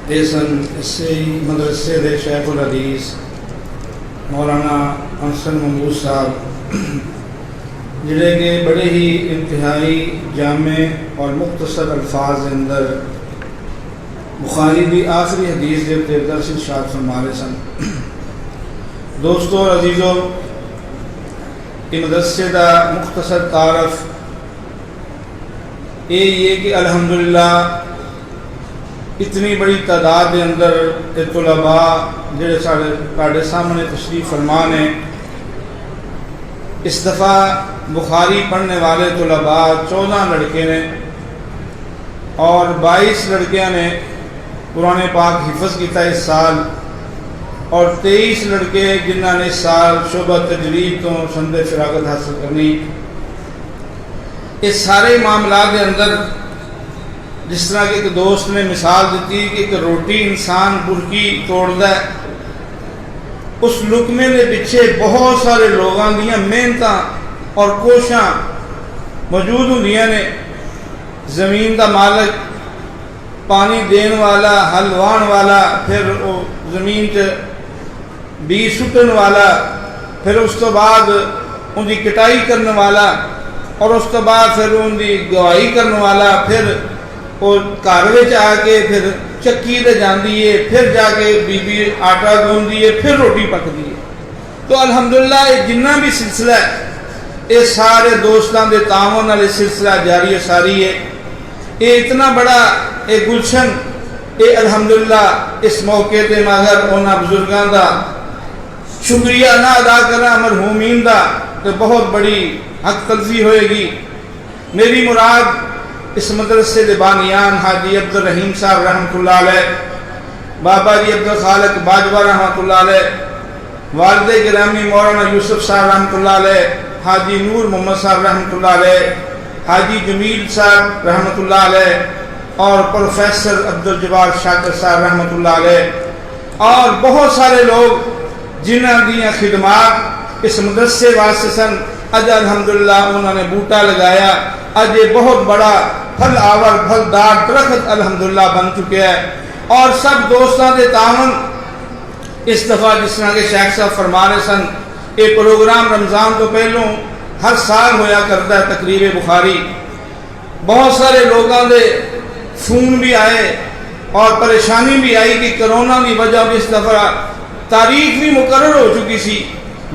इसे मदरसे के शेखुल हदीस मौलाना अहसन महमूद साहब जिहड़े कि बड़े ही इंतहाई जामे और मुख्तसर अल्फाज के अंदर बुखारी की आखिरी हदीस के उत्ते दर्स इरशाद फरमा रहे सन। दोस्तों और अजीज़ों, इस मदरसे का मुख्तसर तारफ़ ये कि अल्हम्दुलिल्लाह इतनी बड़ी तादाद के अंदर तुलबा जिहड़े साढ़े सामने तशरीफ़ फरमा ने, इस दफ़ा बुखारी पढ़ने वाले तुलबा 14 लड़के ने और 22 लड़कियां ने कुरान पाक हिफ़्ज़ किया इस साल, और 23 लड़के जिन्होंने इस साल शोबा तजवीद तो संदे फिरागत हासिल करनी। इस सारे मामला के अंदर जिस तरह कि एक दोस्त ने मिसाल दी कि एक रोटी इंसान बुरकी तोड़ता है, उस लुकमे के पिछे बहुत सारे लोगों दी मेहनत और कोशिशां मौजूद होंदियां ने। ज़मीन का मालिक, पानी देने वाला, हल वाहन वाला, फिर वो ज़मीन च बीज सुटन वाला, फिर उस तो बाद उनकी कटाई करने वाला, और उस तो बाद फिर उनकी गवाही करने वाला, फिर वो घर में आके फिर चक्की ते जाती है, फिर जाके बीबी आटा गूंदी है, फिर रोटी पकती है। तो अल्हम्दुलिल्लाह ये जिन्ना भी सिलसिला है, ये सारे दोस्तों के तावन वाले सिलसिला जारी सारी है। ये इतना बड़ा एक गुलशन, ये अल्हम्दुलिल्लाह इस मौके पर मैं अगर उन्होंने बुजुर्गों का शुक्रिया ना अदा करा मरहूमीन का, तो बहुत बड़ी हक तलफी होएगी। मेरी मुराद इस मदरसे के बानियान हाजी अब्दुल रहीम साहब रहमतुल्लाह अलैह, बाबा जी अब्दुल खालिक बाजवा रहमतुल्लाह अलैह, वालिद गिरामी मौलाना यूसुफ साहब रहमतुल्लाह अलैह, हाजी नूर मोहम्मद साहब रहमतुल्लाह अलैह, हाजी जमील साहब रहमतुल्लाह अलैह, और प्रोफेसर अब्दुल जब्बार शाकिर साहब रहमतुल्लाह अलैह, और बहुत सारे लोग जिन्हों दी खिदमात इस मदरसे वास्ते सन। अज अल्हम्दुलिल्लाह उन्होंने बूटा लगाया, अज ये बहुत बड़ा फल आवर फलदार दरख्त अल्हम्दुलिल्लाह बन चुके हैं। और सब दोस्तों के तावन इस दफ़ा जिस तरह के शेख साहब फरमा रहे सन, ये प्रोग्राम रमज़ान तो पहलों हर साल होया करता है तकरीब बुखारी। बहुत सारे लोगों के फोन भी आए और परेशानी भी आई कि कोरोना की वजह इस दफ़ा तारीख भी मुकर्रर हो चुकी सी,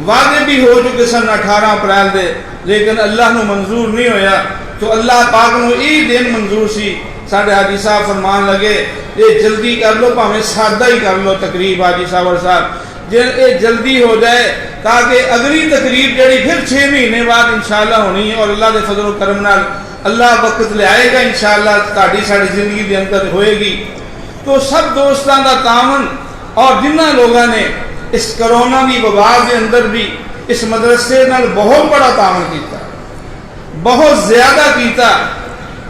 वादे भी हो चुके सन 18 अप्रैल के, लेकिन अल्लाह को मंजूर नहीं होया। तो अल्लाह पाक को यही दिन मंजूर सी। साढ़े हाजी साहब फरमान लगे ये जल्दी कर लो, भावें सादा ही कर लो तकरीब हाजी साहब जे ये जल्दी हो जाए, ताकि अगली तकरीब जी फिर 6 महीने बाद इंशाअल्लाह होनी है, और अल्लाह के फजल करम नाल अल्लाह वक्त लियाएगा इंशाअल्लाह, ताड़ी साड़ी जिंदगी के अंदर होएगी। तो सब दोस्तों का तावन और जिन्होंने लोगों ने इस कोरोना की वबा के अंदर भी इस मदरसे नाल बहुत बड़ा तावन किया, बहुत ज़्यादा किया,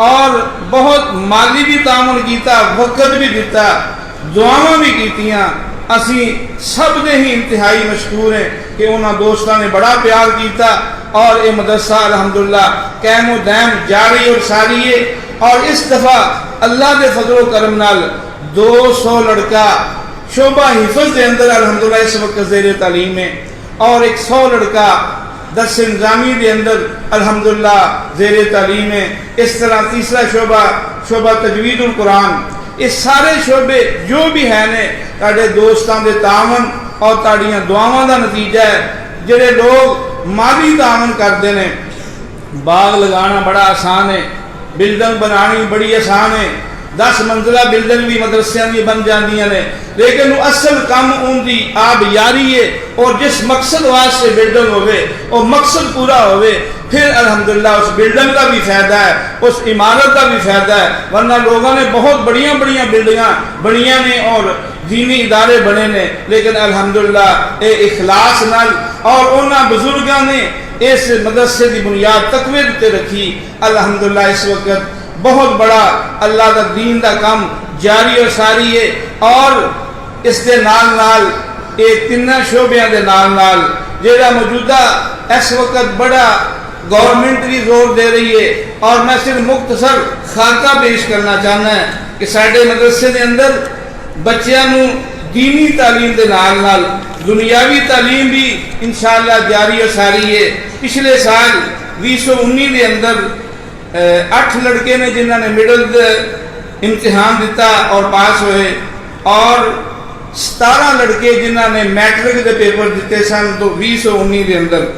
और बहुत माली भी तावन किया, वक्त भी दिता, दुआवां भी कीतियां। असी सब ने ही इंतहाई मशकूर हैं कि उन्होंने दोस्तों ने बड़ा प्यार किया, और ये मदरसा अल्हम्दुलिल्लाह कैमो दैम जारी और सारी है। और इस दफ़ा अल्लाह के फजल करम नाल 200 लड़का शोबा हिफ़्ज़ के अंदर अल्हम्दुलिल्लाह इस वक्त ज़ेर तालीम है, और 100 लड़का दर्स इंजामी के अंदर अल्हम्दुलिल्लाह ज़ेर तालीम है। इस तरह तीसरा शोबा तजवीदुल कुरान, ये सारे शोबे जो भी है ने ताड़े दोस्तों के तावन और ताड़ियां दुआवां का नतीजा है। जिहड़े लोग माली तावन करते हैं, बाग लगाना बड़ा आसान है, बिल्डिंग बनानी बड़ी आसान है, 10 मंजिला बिल्डिंग भी मदरसियां दी बन जांदियां ने, लेकिन असल काम उनकी आप यारी है। और जिस मकसद वास्ते बिल्डिंग होवे और मकसद पूरा होवे, फिर अल्हम्दुलिल्लाह उस बिल्डिंग का भी फायदा है, उस इमारत का भी फायदा है। वरना लोगों ने बहुत बड़िया बड़िया बिल्डिंग बनिया ने और दीनी इदारे बने ने, लेकिन अल्हम्दुलिल्लाह ये इखलास नाल और उन्होंने बुजुर्गों ने इस मदरसे की बुनियाद तकवे उत्ते रखी। अल्हम्दुलिल्लाह इस वक्त बहुत बड़ा अल्लाह का दीन का काम जारी और सारी है। और इसके नाल नाल ये 3 शोबिया के नाल नाल जेड़ा मौजूदा इस वक्त बड़ा गवर्नमेंट भी जोर दे रही है। और मैं सिर्फ मुख्तसर खाका पेश करना चाहना है कि साढ़े मदरसे के अंदर बच्चों नूं दीनी तालीम के नाल नाल दुनियावी तालीम भी इंशाअल्लाह जारी और सारी है। पिछले साल 2019 के अंदर 8 लड़के ने जिन्होंने मिडल इम्तिहान दिता और पास हुए, और 17 लड़के जिन्होंने मैट्रिक के पेपर दिते सन 2019 के अंदर,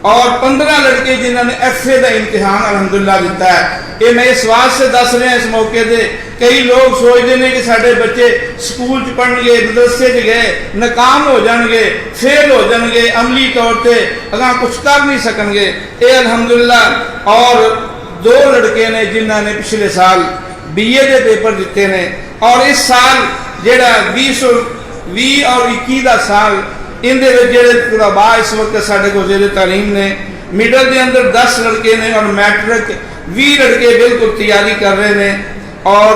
और 15 लड़के जिन्होंने FA का इम्तिहान अलहमदुलिल्लाह दिता है। ये मैं इस वास्ते दस रहा इस मौके पर, कई लोग सोचते हैं कि साढ़े बच्चे स्कूल पढ़नगे, मदरसे गए, नाकाम हो जाएंगे, फेल हो जाएंगे, अमली तौर पर अगर कुछ कर नहीं सकेंगे। ये अलहमदुलिल्लाह। और 2 लड़के ने जिन्होंने पिछले साल BA के पेपर दिते ने, और इस साल जोड़ा 20 और 21 का साल इनके जोड़े तलबा इस वक्त साढ़े को ज़ेरे तालीम ने, मिडल के अंदर 10 लड़के ने और मैट्रिक 20 लड़के बिल्कुल तैयारी कर रहे हैं, और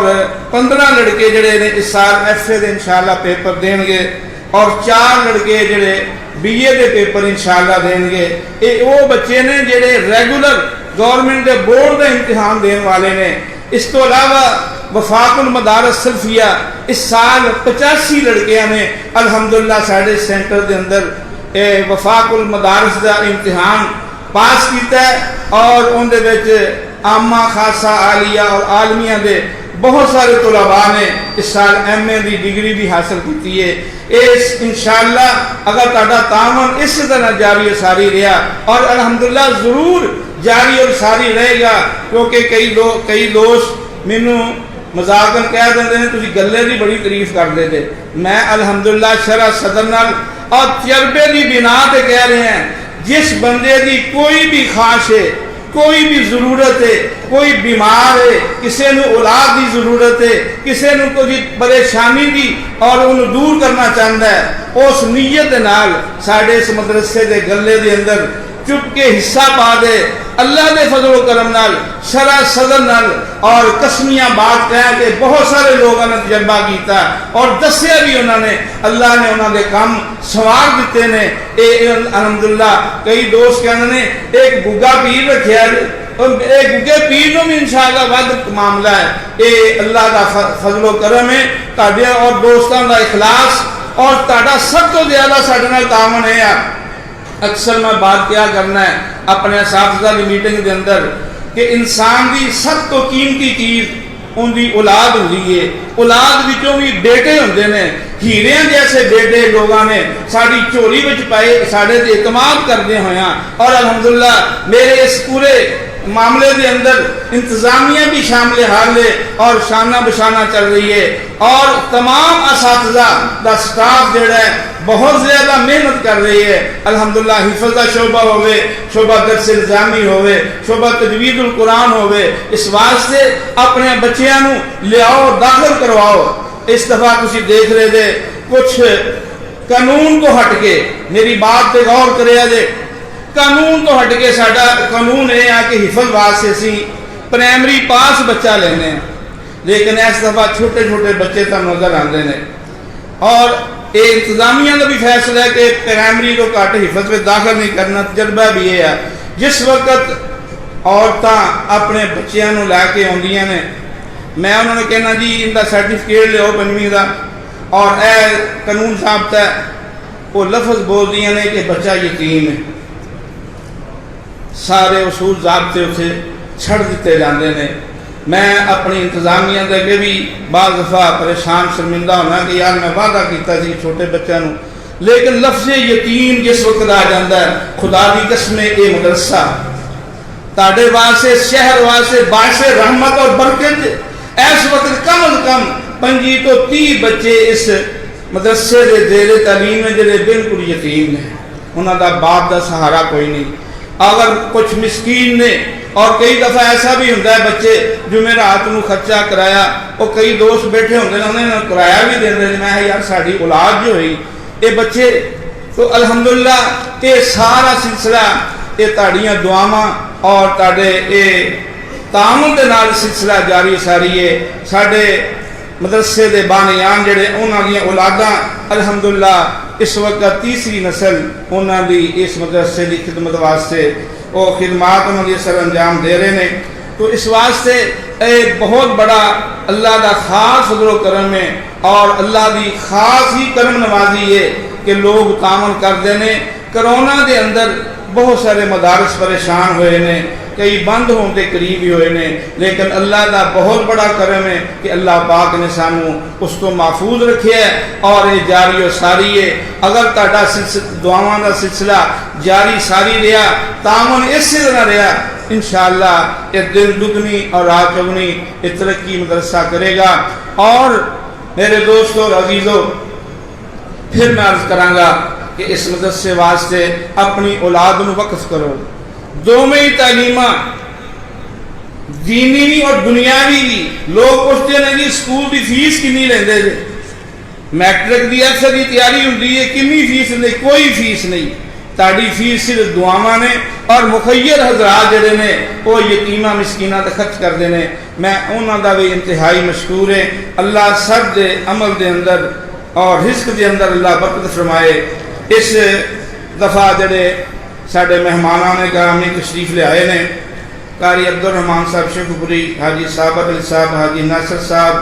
15 लड़के जोड़े ने इस साल FA के इंशाअल्लाह पेपर देंगे, और 4 लड़के जोड़े BA के पेपर इंशाअल्लाह देंगे। ये वो बच्चे ने जोड़े रेगुलर गवर्नमेंट के बोर्ड का इम्तिहान देने वाले ने। इस तो अलावा वफाकुल मदारस सल्फिया इस साल 85 लड़कियां ने अलहमदुलिल्लाह साढ़े सेंटर के अंदर वफाकुल मदारस का इम्तिहान पास किया है, और उनके आमा खासा आलिया और आलमिया के बहुत सारे तलबा ने इस साल MA की डिग्री भी हासिल की है। इस इंशाअल्लाह अगर तुहाडा तावन इस तरह जारी सारी रहा, और अलहमदुलिल्लाह जरूर जारी और सारी रहेगा, क्योंकि कई दोस्त मैनू मजाकन कह देंगे ने तुसीं गल्ले की बड़ी तारीफ करते थे। मैं अलहमदुलिल्लाह शरह सदर नाल और तजर्बे की बिना पर कह रहे हैं, जिस बंदे की कोई भी ख्वाहिश है, कोई भी जरूरत है, कोई बीमार है, किसी को औलाद की जरूरत है, किसी को कोई परेशानी की और उन्हें दूर करना चाहता है, उस नीयत नाल साढ़े इस मदरसे के गले के अंदर चुप के हिस्सा पा दे, अल्लाह के फजल करम नाल शरह सदर नाल और कसमियां बात कह के बहुत सारे लोगों ने तजर्बा किया और दसिया भी उन्होंने, अल्लाह ने उन्होंने काम संवार दिते ने। अलहमदुलिल्लाह कई दोस्त कहते हैं एक गुग्गा पीर रखिया, गुग्गे पीर को भी इंशाअल्लाह वध मामला है। ये अल्लाह का फजलो करम है, तुहाडे और दोस्तों का इखलास, और तुहाडा सब तो ज्यादा साडे नाल तावन है। अक्सर मैं बात क्या करना है अपने साथीदार की मीटिंग के अंदर कि इंसान की सब तो कीमती चीज़ उनकी औलाद होती है। औलाद विचों भी बेटे होंगे ने, हीरियां जैसे बेटे लोगों ने साड़ी झोली में पाए, साढ़े ते इतमाद करते हुए, और अल्हम्दुलिल्लाह मेरे इस पूरे मामले के अंदर इंतजामिया भी शामिल हाल है और शाना बशाना चल रही है, और तमाम असातिज़ा का स्टाफ जोड़ा है बहुत ज़्यादा मेहनत कर रही है। अल्हम्दुलिल्लाह हिफ्ज़ का शोबा होवे, शोबा दर्स इल्ज़ामी होवे, शोबा तजवीदुल कुरान होवे, इस वास्ते अपने बच्चों को लियाओ, दाखिल करवाओ। इस दफ़ा तुसीं देख रहे थे कुछ कानून को हट के, मेरी बात पर गौर करिया जे, कानून तो हट के साडा कानून यह है कि हिफज वास्ते असी प्राइमरी पास बच्चा लेने, लेकिन इस दफा छोटे छोटे बच्चे तो नजर आते हैं, और ये इंतजामिया का भी फैसला है कि प्राइमरी को घट हिफज में दाखिल नहीं करना। तजर्बा भी यह है, जिस वक्त औरतें अपने बच्चों को लैके आउंदियां ने, मैं उन्होंने कहना जी इनका सर्टिफिकेट लियाओ 5वीं का, और यह कानून साबता है, वो लफज बोलदियां ने कि बच्चा यतीम है, सारे उसूल ज़ाब्ते उसे छड़ दिते जाते हैं। मैं अपनी इंतजामिया के अगे भी बाज़ दफ़ा परेशान शर्मिंदा होना कि यार मैं वादा किया छोटे बच्चों को, लेकिन लफ्ज़ यतीम जिस वक्त आ जाता है, खुदा की कसम ये मदरसा ताड़े वास्ते शहर वास्ते बाशे रहमत और बरकत। इस वक्त कम अज कम 25 तो 30 बच्चे इस मदरसे के ज़ेरे तालीम में जोड़े बिल्कुल यतीम ने, उन्होंने बाप का सहारा कोई नहीं। अगर कुछ मिसकीन ने, और कई दफ़ा ऐसा भी होता है बच्चे जुमेरात को खर्चा कराया, और कई दोस्त बैठे होंगे उन्होंने किराया भी देंगे, मैं यार साड़ी औलाद जो हुई ये बच्चे। तो अल्हम्दुलिल्लाह ये सारा सिलसिला ये ताड़ियाँ दुआवां और ताड़े ये तामुन के नाल सिलसिला जारी सारी है। साढ़े मदरसे के बानियान जड़े उन्होंने औलादा अल्हम्दुलिल्लाह इस वक्त तीसरी नस्ल उन्होंने इस मदरसे की खिदमत वास्ते वो खिदमात उन्होंने सर अंजाम दे रहे हैं। तो इस वास्ते एक बहुत बड़ा अल्लाह का खास फजलो करम है और अल्लाह की खास ही करम नवाजी है कि लोग तामन करते हैं। करोना के अंदर बहुत सारे मदारस परेशान हुए ने, कई बंद होने के करीब ही हुए ने, लेकिन अल्लाह का बहुत बड़ा करम है कि अल्लाह पाक ने सानू उस तो महफूज रखे है और ये जारी और सारी है। अगर ताड़ा दुआवां का सिलसिला जारी सारी रहा, तामन इसी तरह रहा, इंशाअल्लाह ये दिन दुगनी और रात चौगनी ये तरक्की मदरसा करेगा। और मेरे दोस्तों और अजीज़ों, फिर मैं अर्ज करांगा कि इस मदरसे वास्ते अपनी औलाद नूं वक्फ करो। दोवें ही तालीमा दीनी भी और दुनियावी भी। लोग पूछते हैं कि स्कूल की फीस कितनी लेंदे जे, मैट्रिक की अक्सर की तैयारी होंदी है, कितनी फीस नहीं? कोई फीस नहीं। ताड़ी फीस सिर्फ दुआवां ने और मुखैर हजरात जड़े ने वो यतीमा मिसकीना ते खर्च करते हैं। मैं उन्हों का भी इंतहाई मशकूर है। अल्लाह सब दे अमल के अंदर और रिस्क के अंदर अल्लाह बरकत फरमाए। इस दफ़ा जड़े साढ़े मेहमाना ने ग्रामी तशरीफ ले आए ने, कारी अब्दुल रहमान साहब शेखपुरी, हाजी साबर अली साहब, हाजी नासर साहब,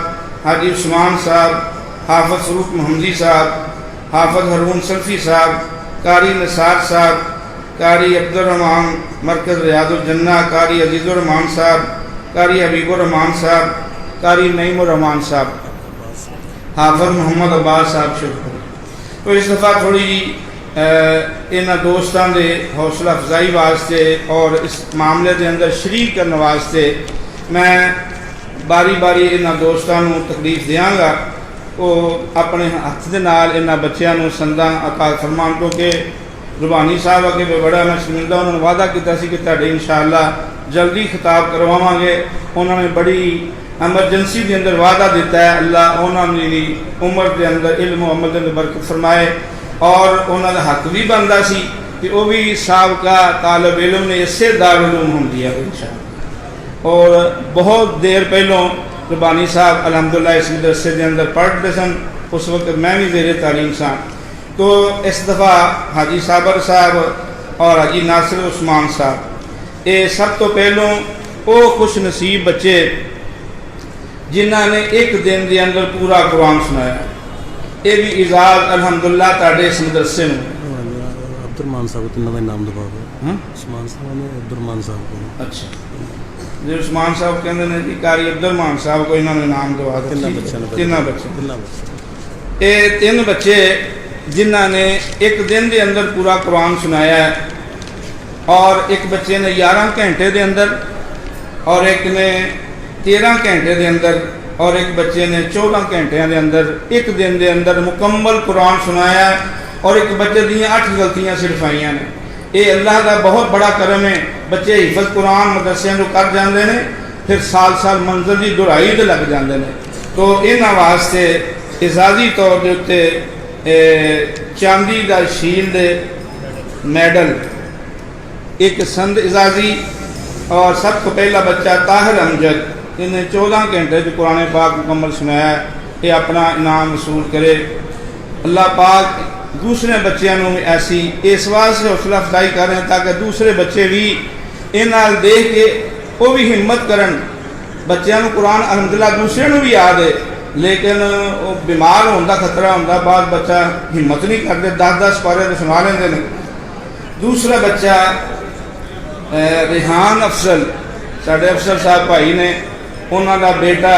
हाजी उस्मान साहब, हाफिज फरूक महमदी साहब, हाफिज हरून सल्फी साहब, कारी निसार साहब, कारी अब्दुल रहमान मरकज़ रियादुल जन्ना, कारी अजीज़ुर रहमान साहब, कारी हबीबुर रहमान साहब, कारी नईमुर रहमान साहब, हाफिज मोहम्मद अब्बास साहब शेखपुरी। तो इस दफ़ा थोड़ी जी इन्होंने दोस्तों के हौसला अफजाई वास्ते और इस मामले के अंदर शरीक करने वास्ते मैं बारी बारी इन्होंने दोस्तों को तकलीफ देंगा। वो अपने हथ के नाल इन्होंने बच्चों संदा अता फरमान, क्योंकि रुबानी साहब अगे बड़ा मैं शर्मिंदा, उन्होंने वादा किया कि तुहाडे इंशाअल्लाह जल्दी खिताब करवावांगे। उन्होंने बड़ी एमरजेंसी के अंदर वादा दिता है। अल्लाह उन्होंने उम्र के अंदर इल्म अमल के अंदर बरकत फरमाए और उन्होंने हक भी बनता सी कि वह भी साबका तालब इल्म ने इसे दारुल उलूम होंदी है इंशाअल्लाह। और बहुत देर पहलों रुबानी साहब अलहमदुलिल्लाह इस मदरसे के अंदर पढ़ते सन, उस वक्त मैं भी ज़ेरे तालीम सा। तो इस दफ़ा हाजी साबर साहब और हाजी नासिर उस्मान साहब ये सब तो पहलों वो खुश नसीब बच्चे जिन्होंने एक दिन के अंदर पूरा कुरान सुनाया। ये भी इजाज़ अल्हम्दुलिल्लाह ताड़े इस मदरसे में अब्दुरमान साहब तो नवा नाम दबा उस्मान साहब ने अब्दुरमान साहब को। अच्छा जो उस्मान साहब कहते हैं जी कारी अब्दुरमान साहब को इन्होंने नाम दबा दिया। तीन बच्चे जिन्होंने एक दिन के अंदर पूरा कुरान सुनाया है और एक बच्चे ने 11 घंटे के अंदर और एक ने 13 घंटे के अंदर और एक बच्चे ने 14 घंटे के अंदर एक दिन के अंदर मुकम्मल कुरान सुनाया है। और एक बच्चे दियाँ 8 गलतियाँ सिर्फ आईयां ने। ये अल्लाह का बहुत बड़ा करम है। बच्चे हिफज कुरान मदरसियां कर जाते हैं, फिर साल साल मंजिल की दुराई से लग जाते हैं। तो इन्होंने वास्ते एजाजी तौर के उत्ते चांदी का शील्ड मैडल, एक संद एजाजी और सब तो पहला बच्चा ताहिर अमजद, इन्हें 14 घंटे जो कुरान पाक मुकम्मल सुनाया, ये अपना इनाम वसूल करे। अल्लाह पाक दूसरे बच्चों भी ऐसी इस वास्ते हौसला अफजाई कर रहे हैं ताकि दूसरे बच्चे भी इन्हां देख के वो भी हिम्मत करन। बच्चों को कुरान अलहमदुलिल्लाह दूसरे को भी याद है, लेकिन वो बीमार होने का खतरा होंगे, बाद बच्चा हिम्मत नहीं करते, 10-10 पारे तो सुना लेंगे ने। दूसरा बच्चा रिहान अफसल, साढ़े अफसल साहब भाई ने, उन्होंने बेटा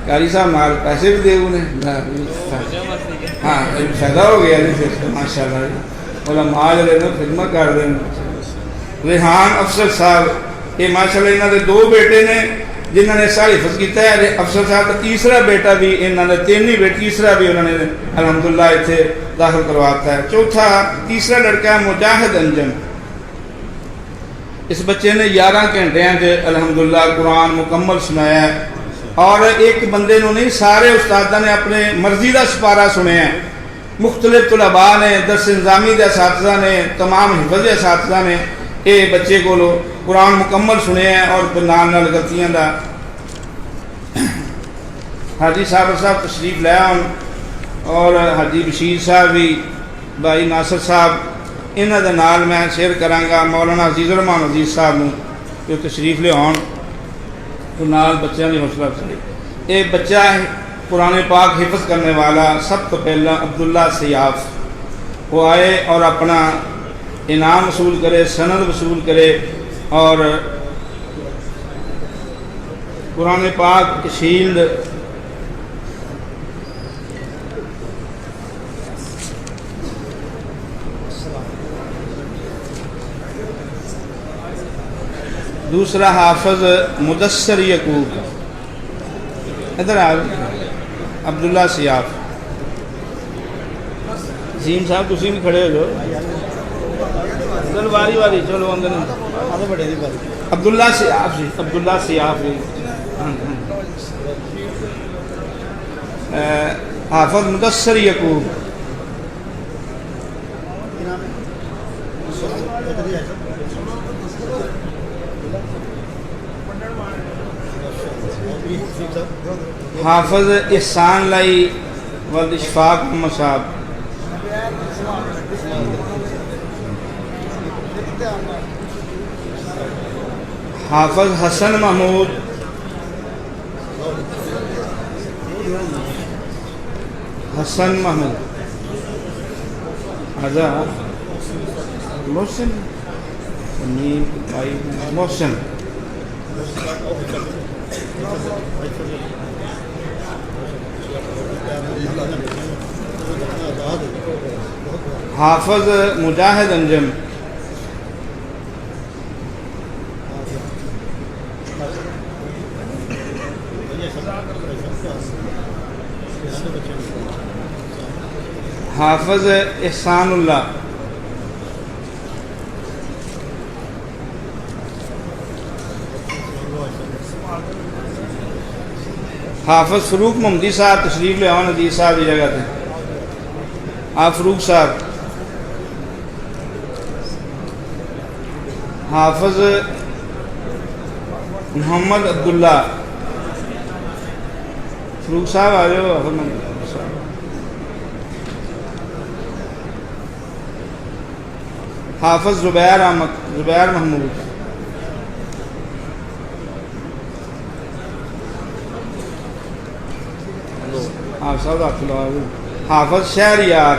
कारी साहब नाल पैसे भी दे उन्हें, हाँ फायदा हो गया जी फिर माशाअल्लाह, बोला माल लेना खिदमत कर दें। रिहान अफसर साहब ये माशाअल्लाह इन्हों के 2 बेटे ने जिन्होंने सारा हिफज किया है। अफसर साहब का तीसरा बेटा भी इन्होंने 3 ही बेटे, तीसरा भी उन्होंने अलहमदुलिल्लाह इतने दाखिल करवाता है। चौथा तीसरा लड़का है मुजाहिद अंजम, इस बच्चे ने 11 घंटे अलहमदुलिल्लाह कुरान मुकम्मल सुनाया है। और एक बंदे को नहीं, सारे उस्तादा ने अपने मर्जी का सिपारा सुनिया। मुख्तलिफ तुलबा ने, दरस इंजामी के असातिज़ा ने, तमाम हिफज असातिज़ा ने ये बच्चे को कुरान मुकम्मल सुने और नाल नाल गलतियां का। हाजी साहब तशरीफ लाया और हाजी बशीर साहब भी, भाई नासर साहब, इन्हों के नाल मैं शेयर कराँगा मौलाना अजीज़ुर रहमान अजीज़ साहब को जो तशरीफ लियाउण। तो नाल बच्चों की हौसला अफजाई। ये बच्चा है कुरान पाक हिफ्ज़ करने वाला, सब तो पहला अब्दुल्ला सयाफ, वो आए और अपना इनाम वसूल करे, सनद वसूल करे और कुरान पाक की शील्ड दूसरा हाफिज मुदस्सर यकूब, इधर आ अब्दुल्ला सियाफ। जीम साहब तुम भी खड़े हो जाओ, चलो वारी वारी, चलो अंदर आगे बढ़े दी बारी। अब्दुल्ला सियाफ जी, अब्दुल्ला सियाफ जी, हाफिज मुदस्सर यकूब। हाफिज इहसान लाई वल इशफाक मोहम्मद साहब। हाफिज हसन महमूद, हसन महमूद आजा मोहसिन मोहसिन। हाफिज मुजाहिद अंजम। हाफिज एहसानुल्लाह। हाफिज फरूक मोहम्मदी साहब तशरीफ ले आओ, नदीर साहब की जगह थे आप फरूक साहब। हाफिज मोहम्मद अब्दुल्ला, फरूक साहब आ जाओ। हाफिज ज़ुबैर अहमद, ज़ुबैर महमूद। आप सब हाफिज शहरियार।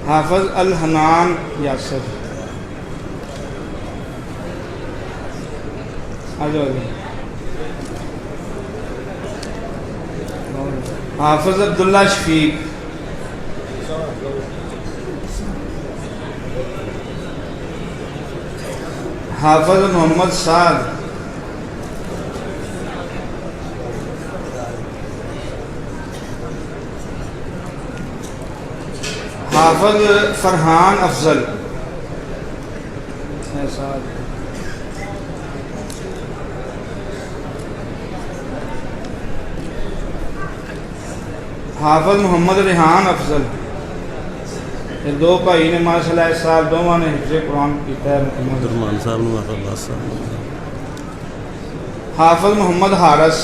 हाफिज अल हनान यासर। आ जाओ। हाफिज अब्दुल्ला शफीक। हाफिज मोहम्मद साद। हाफिज फरहान अफजल। हाफिज मोहम्मद रिहान अफजल। ये दो भाई ने माशाल्लाह इस साल दोवां ने हिफ्ज़े कुरान किया है। अब्दुरमान साहब ने माशाल्लाह साहब। हाफिज मोहम्मद हारस।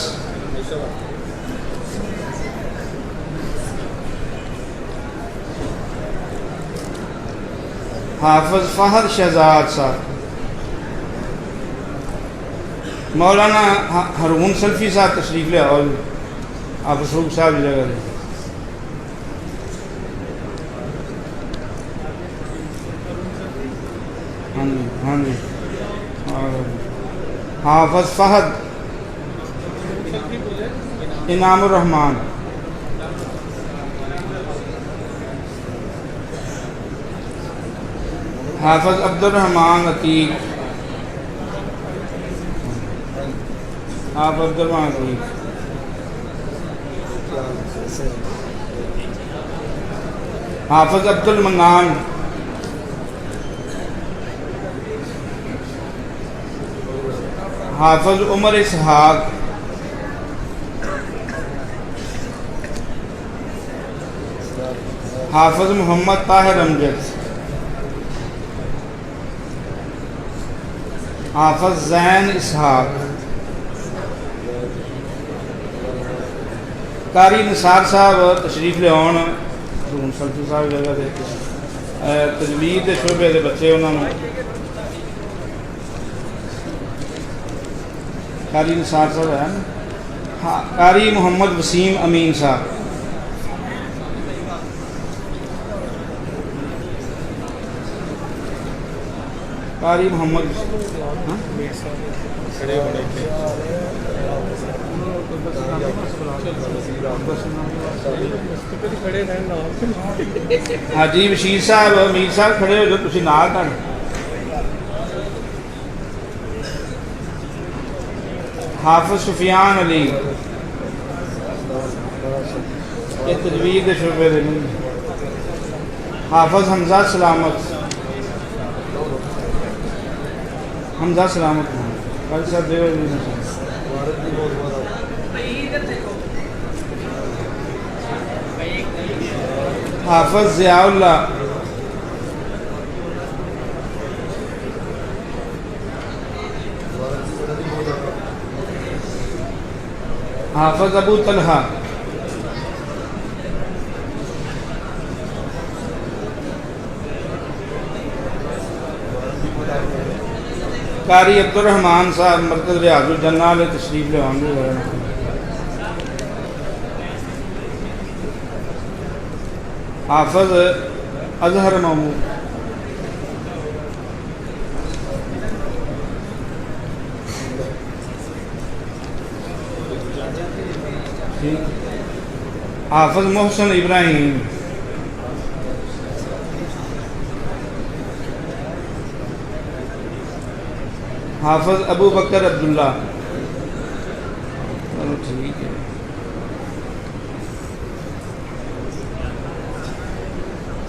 हाफिज फहद शहजाद साहब। मौलाना हरून सल्फी साहब तशरीफ ले आओ, आप फरूक साहब की जगह ले। हाँ जी, हाँ जी। हाफिज फहद इनामुर रहमान। हाफिज अब्दुल रहमान अतीक। आप अब्दुल रहमान अतीक। हाफिज अब्दुल मन्नान। हाफिज उमर इसहाक। हाफिज मोहम्मद ताहिर अमजद। हाफिज जैन इसहाक। कारी निसार साहब तशरीफ ले आउन, सल्फी साहब जगह से तजवीज़ के शोबे के बच्चे उन्होंने कारी निसार साहब है ना, हाँ, कारी मोहम्मद वसीम अमीन साहब। कारी मोहम्मद, हाँ? हाजी बशीर साहब अमीर साहब खड़े हो जो तुसी नाल कर। हाफिज सुफियान अली ये तजवीज़ के शुबे दे हाफिज हमजा सलामत, हमजा सलामत कल सब दे हाफिज ज़ियाउल्लाह, हाफिज अबू तलहा, कारी अब्दुर्रहमान साहब मरकज़ रियाजुल जन्ना में तशरीफ ले आएंगे। हाफिज अजहर महमूद, हाफिज मोहसिन इब्राहिम, हाफिज अबू बकर अब्दुल्ला, चलो ठीक है।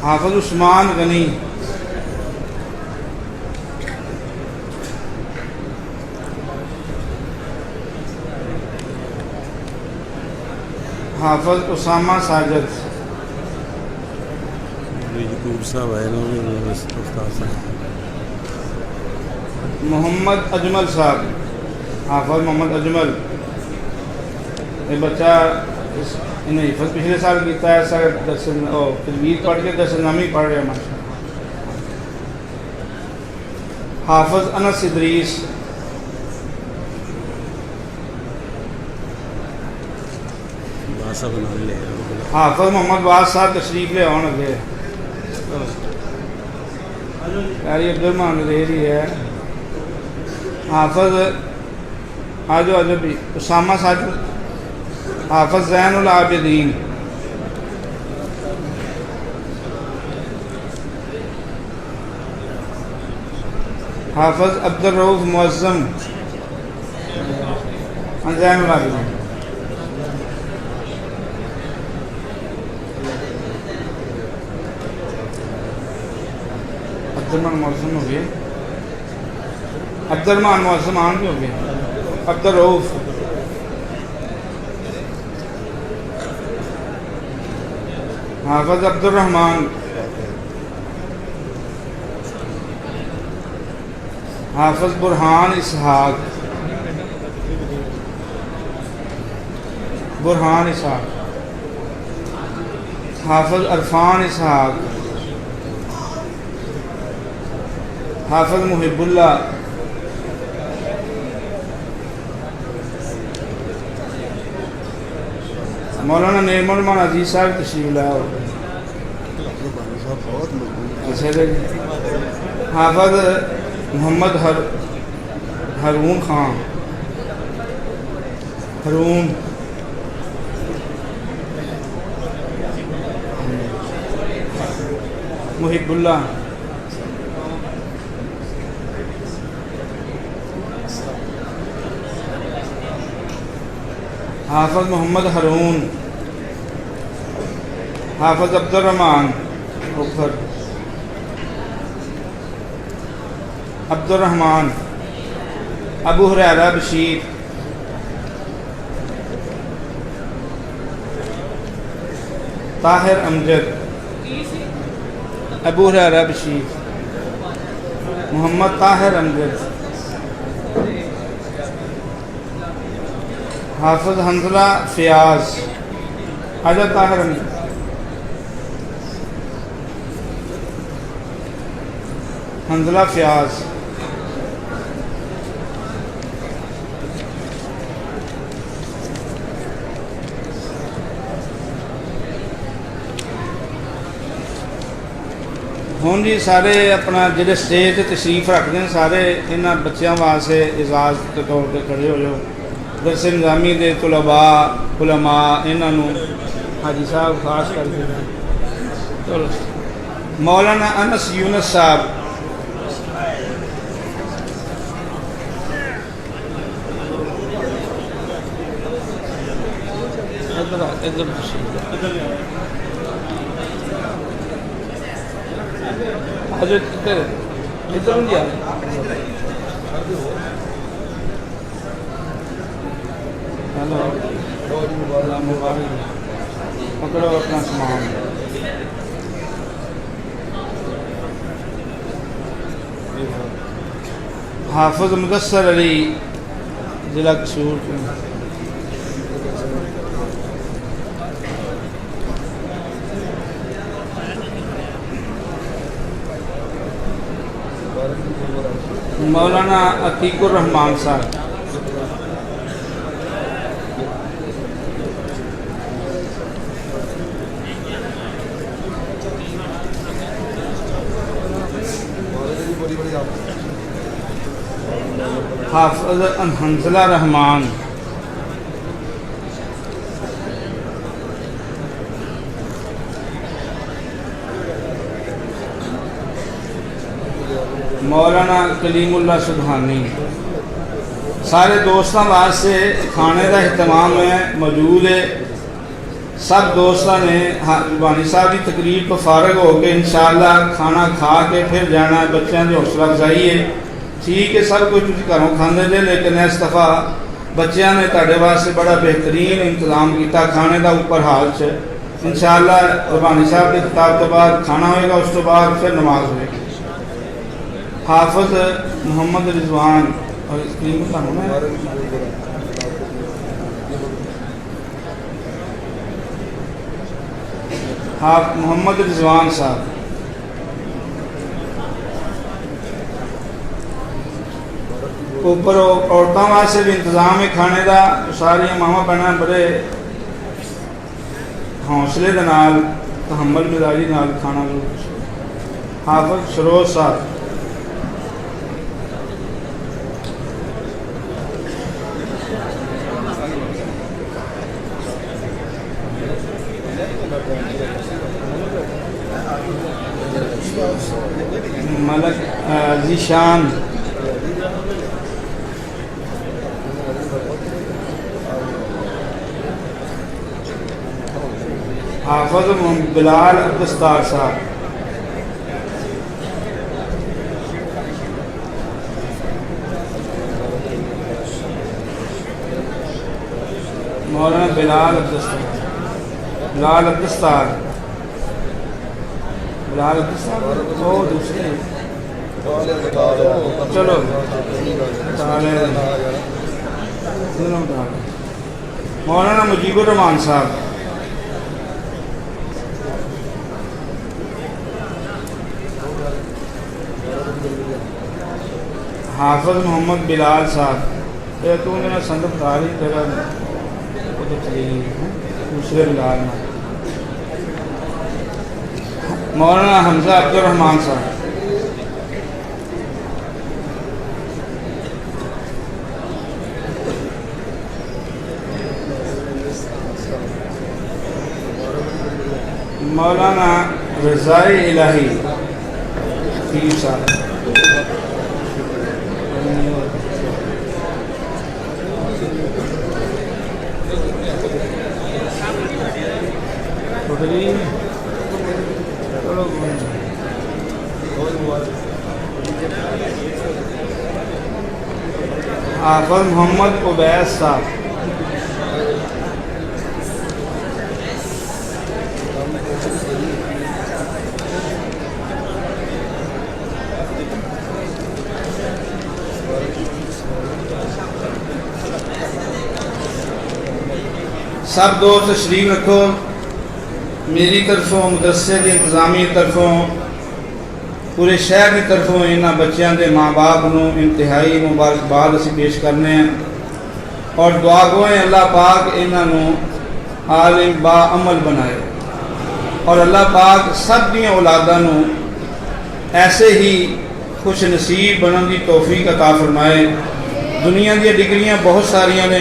हाफिज उस्मान गनी, हाफिज उसामा साजिद, यकूब साहब है ना उस्ताद साहब। मोहम्मद अजमल साहब, हाफिज मोहम्मद अजमल, ये बच्चा इन्हें हिफज पिछले साल किया है सर, तजवीज़ पढ़ के 10 नामी पढ़ रहे हैं माशा। हाफिज अनस इदरीस, हाफिज मोहम्मद वास साहब तशरीफ ले आने लगे। कारी अब्दुलरहमान दे रही है। हाफिज आजो आजो भी उसामा साजिद, हाफिज ज़ैनुल आबिदीन, हाफिज अब्दुल रऊफ मुअज़्ज़म, ज़ैनुल आबिदीन, अब्दुलरहमान मुअज़्ज़म हो गए, अब्दुलरहमान मुअज़्ज़म आन भी हो गए, अब्दुल रऊफ, हाफिज अब्दुर्रहमान, हाफिज बुरहान इसहाक, बुरहान इसहाक, हाफिज अरफान इसहाक, हाफिज मुहिबुल्ला, मौलाना निर्मल अजीज साहब तशरीफ लाया। हाफिज मोहम्मद रून खान, रून, मुहिबुल्ला, हाफिज मोहम्मद हरून, हाफिज अब्दुर्रहमान उखर, अब्दुर्रहमान, अबू हुरैरा बशीर, ताहिर अमजद, अबू हुरैरा बशीर, मोहम्मद ताहिर अमजद, हाफिज हंजला फ़ियाज़, आजा ताहिर अमजद, हंजला फ़ियाज़, ਹੁਣ ਜੀ ਸਾਰੇ ਆਪਣਾ ਜਿਹੜੇ ਸਟੇਜ ਤੇ ਤਸ਼ਰੀਫ ਰੱਖਦੇ ਨੇ ਸਾਰੇ ਇਹਨਾਂ ਬੱਚਿਆਂ ਵਾਸਤੇ ਇਜਾਜ਼ਤ ਦੇ ਤੌਰ ਤੇ ਖੜੇ ਹੋ ਜਾਓ। ਦਰਸ ਨਿਜ਼ਾਮੀ ਦੇ ਤੁਲਬਾ ਉਲਮਾ ਇਹਨਾਂ ਨੂੰ ਹਾਜੀ ਸਾਹਿਬ ਖਾਸ ਕਰਕੇ ਚਲੋ मौलाना अनस यूनुस साहब इधर पकड़ो अपना सामान। हाफिज मुदस्सर अली जिला कसूर मौलाना अतीकुर रहमान साहब हाफिज हंजला रहमान मौलाना कलीमुल्लाह सुबहानी। सारे दोस्तों वास्ते खाने का एहतमाम है मौजूद है। सब दोस्तों ने जुबानी साहब की तकरीर तो फारग हो के इंशाअल्लाह खाना खा के फिर जाना। बच्चों की हौसला अफजाई है ठीक है सब कुछ तुम घरों खाते थे लेकिन इस दफ़ा बच्चों ने तुहाडे वास्ते बड़ा बेहतरीन इंतजाम किया खाने का ऊपर हाल च। इंशाअल्लाह जुबानी साहब के खिताब तो बाद खाना होएगा उस तो बाद फिर नमाज होएगी। हाफिज मोहम्मद रिजवान और मोहम्मद रिजवान साहब ऊपर औरतों वास्ते भी इंतजाम है खाने का। सारिया मावां भैणां बड़े हौसले के नाल तहम्मुल मिजाजी नाल खाना। हाफिज सरोज साहब मलक जीशान हाफिज बिलाल अब्दुस्तार साहब मौलाना बिलाल अब्दुस्तार वो दूसरे चलो मौलाना मुजीबुर रहमान साहब हाफिज मोहम्मद बिलाल साहब ये तू मेरा संदत तारी तेरा वो तो चली गई दूसरे बिलाल में। मौलाना हमजा अब्दुल रहमान साहब मौलाना रज़ाई इलाही पीर साहब हाफिज मोहम्मद उबैस साहब सब दोस्त तशरीफ रखो। मेरी तरफों मुदस्से की इंतजामी तरफों पूरे शहर की तरफों इन्होंने बच्चों के माँ बाप को इंतहाई मुबारकबाद असी पेश करने हैं और दुआ गो अल्लाह पाक इन्हों आलिम बा अमल बनाए और अल्लाह पाक सब दी औलादा ऐसे ही खुश नसीब बनने की तौफीक अता फरमाए। दुनिया दी डिग्रियां बहुत सारियां ने,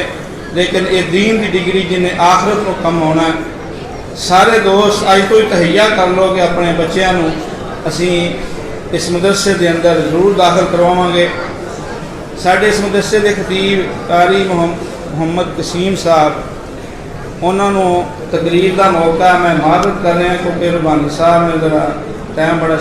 लेकिन ये दीन की डिग्री जिन्हें आखिरत को कम होना है। सारे दोस्त अज तो ही तहैया कर लो कि अपने बच्चों को असी इस मदरसे के अंदर जरूर दाखिल करवावांगे। साढ़े इस मदरसे के खतीब कारी मुहम्मद कसीम साहब, उन्होंने तकरीर का मौका मैं माजरत कर रहा क्योंकि रुबानी साहब ने जरा टाइम बड़ा